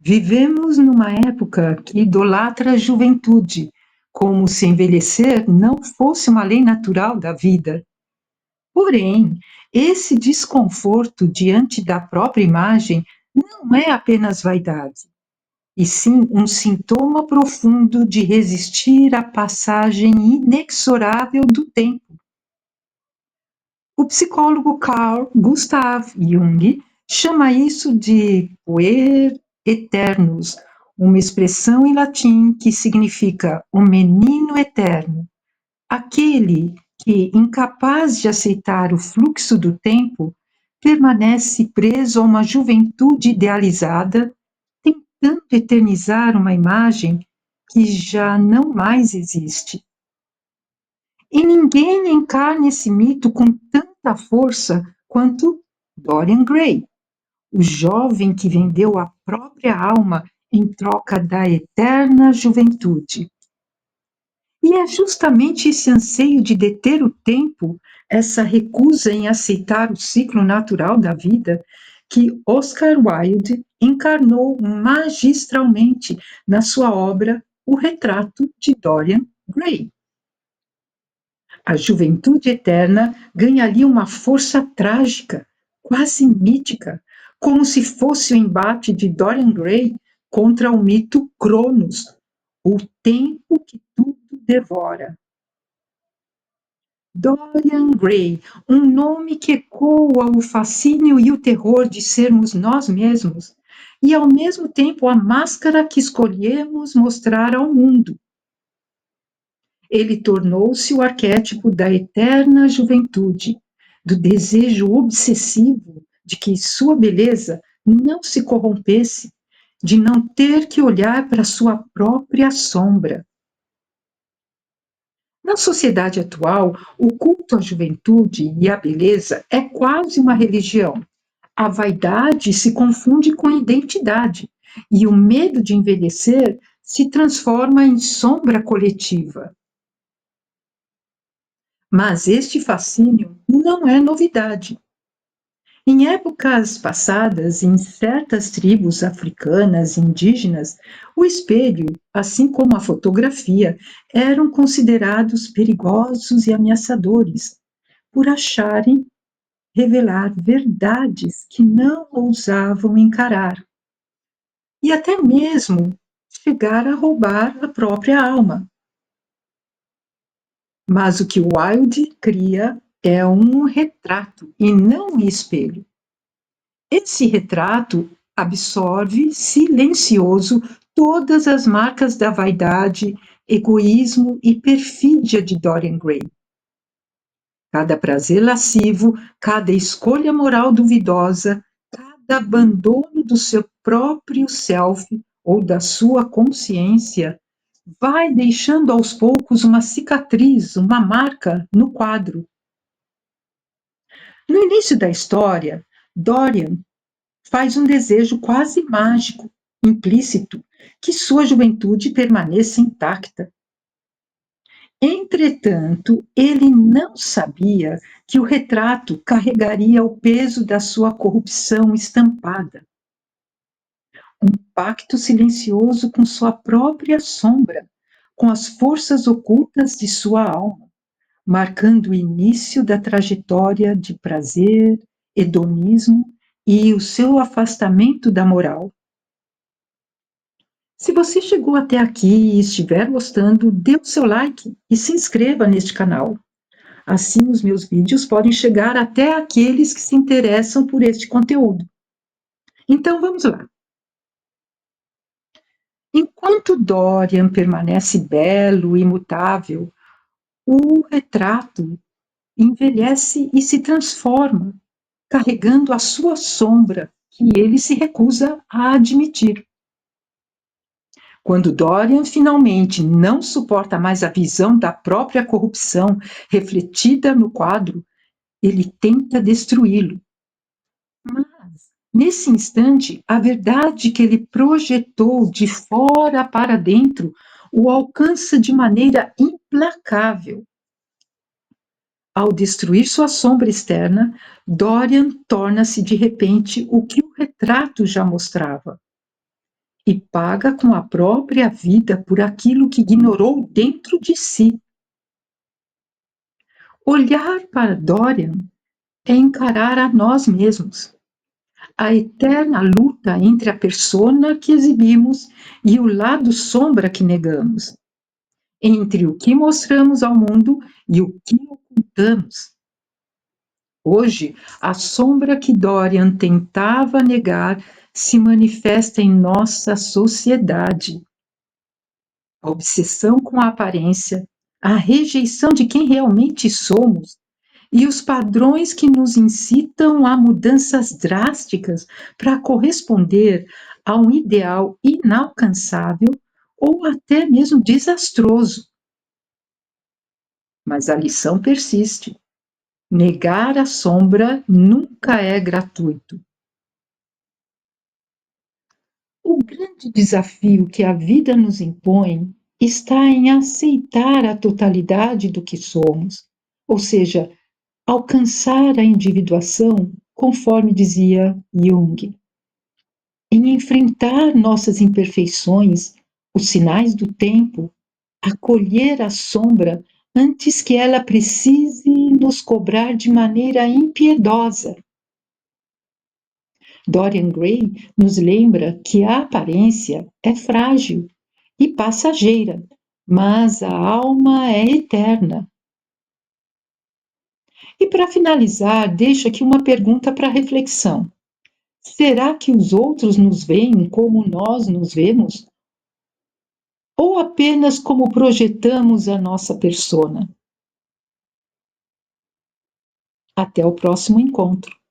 Vivemos numa época que idolatra a juventude, como se envelhecer não fosse uma lei natural da vida. Porém, esse desconforto diante da própria imagem não é apenas vaidade, e sim um sintoma profundo de resistir à passagem inexorável do tempo. O psicólogo Carl Gustav Jung chama isso de puer eternus, uma expressão em latim que significa o menino eterno, aquele que, incapaz de aceitar o fluxo do tempo, permanece preso a uma juventude idealizada, tentando eternizar uma imagem que já não mais existe. E ninguém encarna esse mito com tanta força quanto Dorian Gray, o jovem que vendeu a própria alma em troca da eterna juventude. E é justamente esse anseio de deter o tempo, essa recusa em aceitar o ciclo natural da vida, que Oscar Wilde encarnou magistralmente na sua obra O Retrato de Dorian Gray. A juventude eterna ganha ali uma força trágica, quase mítica, como se fosse o embate de Dorian Gray contra o mito Cronos, o tempo que tudo devora. Dorian Gray, um nome que ecoa o fascínio e o terror de sermos nós mesmos, e ao mesmo tempo a máscara que escolhemos mostrar ao mundo. Ele tornou-se o arquétipo da eterna juventude, do desejo obsessivo de que sua beleza não se corrompesse, de não ter que olhar para sua própria sombra. Na sociedade atual, o culto à juventude e à beleza é quase uma religião. A vaidade se confunde com a identidade, e o medo de envelhecer se transforma em sombra coletiva. Mas este fascínio não é novidade. Em épocas passadas, em certas tribos africanas e indígenas, o espelho, assim como a fotografia, eram considerados perigosos e ameaçadores, por acharem revelar verdades que não ousavam encarar, e até mesmo chegar a roubar a própria alma. Mas o que Wilde cria é um retrato e não um espelho. Esse retrato absorve, silencioso, todas as marcas da vaidade, egoísmo e perfídia de Dorian Gray. Cada prazer lascivo, cada escolha moral duvidosa, cada abandono do seu próprio self ou da sua consciência vai deixando aos poucos uma cicatriz, uma marca no quadro. No início da história, Dorian faz um desejo quase mágico, implícito, que sua juventude permaneça intacta. Entretanto, ele não sabia que o retrato carregaria o peso da sua corrupção estampada. Um pacto silencioso com sua própria sombra, com as forças ocultas de sua alma, marcando o início da trajetória de prazer, hedonismo e o seu afastamento da moral. Se você chegou até aqui e estiver gostando, dê o seu like e se inscreva neste canal. Assim, os meus vídeos podem chegar até aqueles que se interessam por este conteúdo. Então, vamos lá. Enquanto Dorian permanece belo e imutável, o retrato envelhece e se transforma, carregando a sua sombra, que ele se recusa a admitir. Quando Dorian finalmente não suporta mais a visão da própria corrupção refletida no quadro, ele tenta destruí-lo. Mas, nesse instante, a verdade que ele projetou de fora para dentro o alcança de maneira implacável. Ao destruir sua sombra externa, Dorian torna-se de repente o que o retrato já mostrava. e paga com a própria vida por aquilo que ignorou dentro de si. Olhar para Dorian é encarar a nós mesmos, a eterna luta entre a persona que exibimos e o lado sombra que negamos, entre o que mostramos ao mundo e o que ocultamos. Hoje, a sombra que Dorian tentava negar se manifesta em nossa sociedade. A obsessão com a aparência, a rejeição de quem realmente somos e os padrões que nos incitam a mudanças drásticas para corresponder a um ideal inalcançável ou até mesmo desastroso. Mas a lição persiste. Negar a sombra nunca é gratuito. O grande desafio que a vida nos impõe está em aceitar a totalidade do que somos, ou seja, alcançar a individuação, conforme dizia Jung, em enfrentar nossas imperfeições, os sinais do tempo, acolher a sombra antes que ela precise nos cobrar de maneira impiedosa. Dorian Gray nos lembra que a aparência é frágil e passageira, mas a alma é eterna. E para finalizar, deixo aqui uma pergunta para reflexão. Será que os outros nos veem como nós nos vemos? Ou apenas como projetamos a nossa persona? Até o próximo encontro.